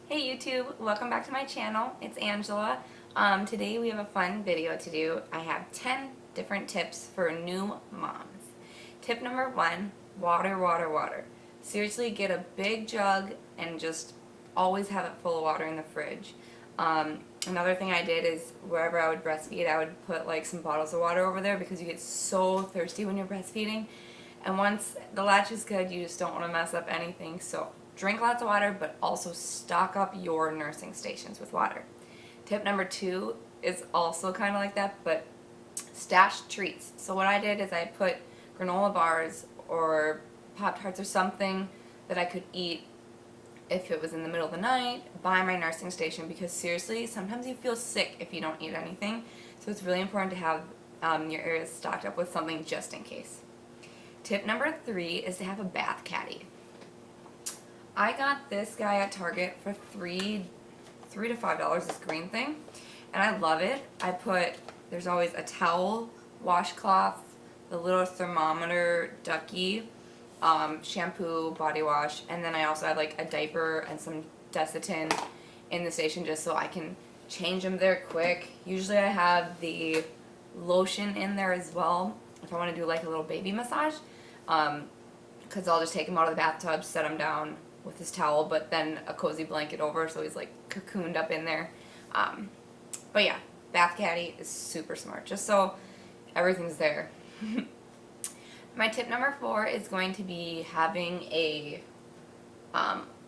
Hey YouTube, welcome back to my channel. It's Angela. Today we have a fun video to do. I have 10 different tips for new moms. Tip number 1, water, water, water. Seriously, get a big jug and just always have it full of water in the fridge. Another thing I did is wherever I would breastfeed, I would put like some bottles of water over there because you get so thirsty when you're breastfeeding. And once the latch is good, you just don't want to mess up anything. So drink lots of water, but also stock up your nursing stations with water. Tip number 2 is also kind of like that, but stash treats. So what I did is I put granola bars or Pop-Tarts or something that I could eat if it was in the middle of the night by my nursing station, because seriously, sometimes you feel sick if you don't eat anything. So it's really important to have your areas stocked up with something just in case. Tip number 3 is to have a bath caddy. I got this guy at Target for $3 to $5, this green thing, and I love it. There's always a towel, washcloth, the little thermometer ducky, shampoo, body wash, and then I also have like a diaper and some Desitin in the station just so I can change them there quick. Usually I have the lotion in there as well if I want to do like a little baby massage, because I'll just take him out of the bathtub, set him down with his towel, but then a cozy blanket over so he's like cocooned up in there. But yeah, bath caddy is super smart, just so everything's there. My tip number 4 is going to be having a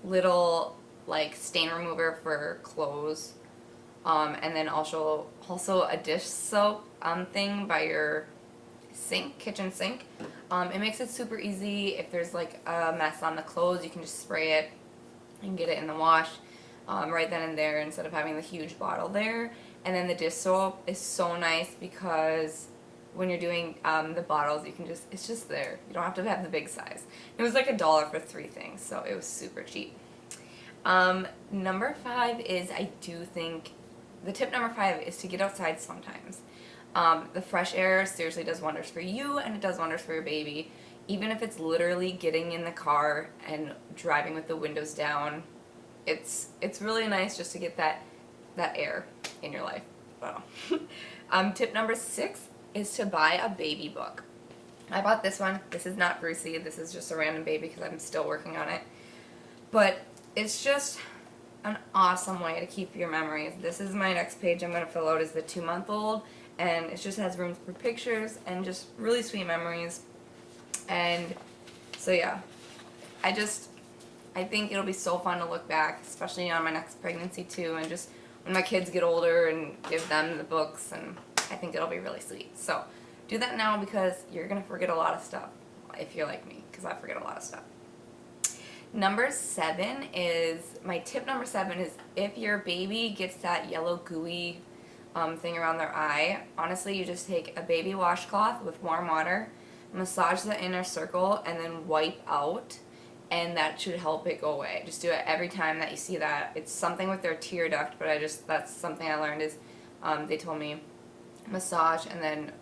little like stain remover for clothes, and then also a dish soap thing by your kitchen sink. It makes it super easy. If there's like a mess on the clothes, you can just spray it and get it in the wash right then and there instead of having the huge bottle there. And then the dish soap is so nice because when you're doing the bottles, it's just there. You don't have to have the big size. It was like $1 for 3 things, so it was super cheap. Number 5 is the tip number 5 is to get outside sometimes. The fresh air seriously does wonders for you, and it does wonders for your baby. Even if it's literally getting in the car and driving with the windows down, it's really nice just to get that air in your life. Wow. Tip number 6 is to buy a baby book. I bought this one. This is not Brucey. This is just a random baby because I'm still working on it. But it's just an awesome way to keep your memories. This is my next page I'm going to fill out, is the 2-month-old. And it just has room for pictures and just really sweet memories. And so yeah, I think it'll be so fun to look back, especially on my next pregnancy too, and just when my kids get older and give them the books, and I think it'll be really sweet. So do that now because you're going to forget a lot of stuff if you're like me, because I forget a lot of stuff. My tip number 7 is if your baby gets that yellow gooey thing around their eye, honestly, you just take a baby washcloth with warm water, massage the inner circle, and then wipe out, and that should help it go away. Just do it every time that you see that. It's something with their tear duct, but that's something I learned is they told me massage and then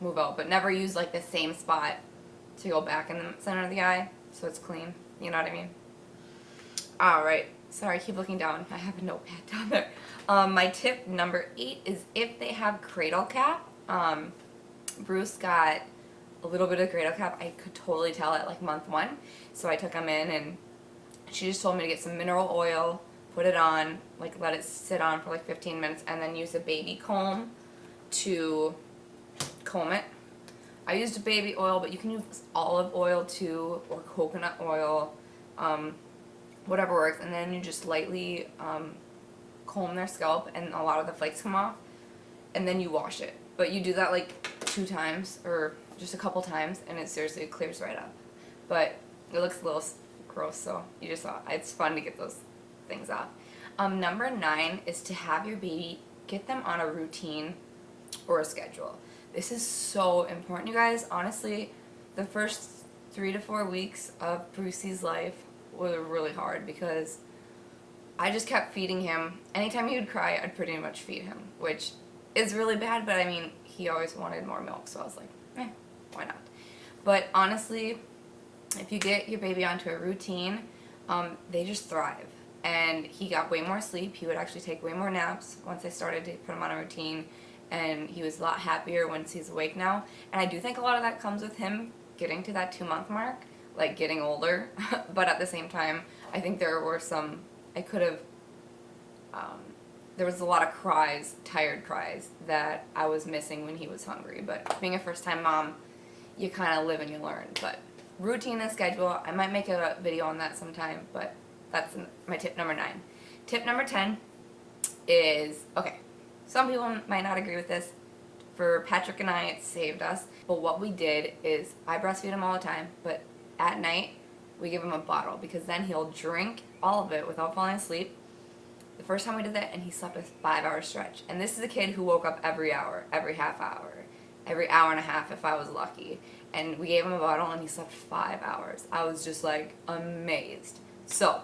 move out, but never use like the same spot to go back in the center of the eye so it's clean. You know what I mean? Alright, sorry, I keep looking down. I have a notepad down there. My tip number 8 is if they have Cradle Cap. Bruce got a little bit of Cradle Cap. I could totally tell at like month 1. So I took him in and she just told me to get some mineral oil, put it on, like let it sit on for like 15 minutes, and then use a baby comb to comb it. I used a baby oil, but you can use olive oil too, or coconut oil, whatever works, and then you just lightly comb their scalp and a lot of the flakes come off, and then you wash it. But you do that like 2 times or just a couple times, and it seriously clears right up. But it looks a little gross, so it's fun to get those things off. Number 9 is to have your baby, get them on a routine or a schedule. This is so important, you guys. Honestly, the first 3 to 4 weeks of Brucey's life were really hard because I just kept feeding him. Anytime he would cry, I'd pretty much feed him, which is really bad, but I mean, he always wanted more milk, so I was like, why not? But honestly, if you get your baby onto a routine, they just thrive. and he got way more sleep. He would actually take way more naps once I started to put him on a routine, and he was a lot happier once he's awake now. And I do think a lot of that comes with him getting to that 2-month mark, like getting older. But at the same time, I think there were some, there was a lot of cries, tired cries, that I was missing when he was hungry. But being a first-time mom, you kind of live and you learn. But routine and schedule, I might make a video on that sometime, but that's my tip number 9. Tip number 10 is, okay, some people might not agree with this. For Patrick and I, it saved us. But what we did is, I breastfeed him all the time, but at night, we give him a bottle, because then he'll drink all of it without falling asleep. The first time we did that, and he slept a 5-hour stretch. And this is a kid who woke up every hour, every half hour, every hour and a half if I was lucky. And we gave him a bottle, and he slept 5 hours. I was just like amazed. So,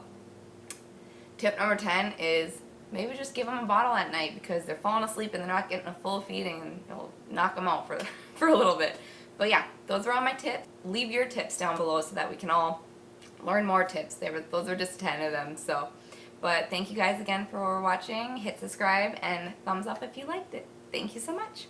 tip number 10 is maybe just give them a bottle at night, because they're falling asleep and they're not getting a full feeding, and it'll knock them out for a little bit. But yeah, those are all my tips. Leave your tips down below so that we can all learn more tips. Those are just 10 of them. So, but thank you guys again for watching. Hit subscribe and thumbs up if you liked it. Thank you so much.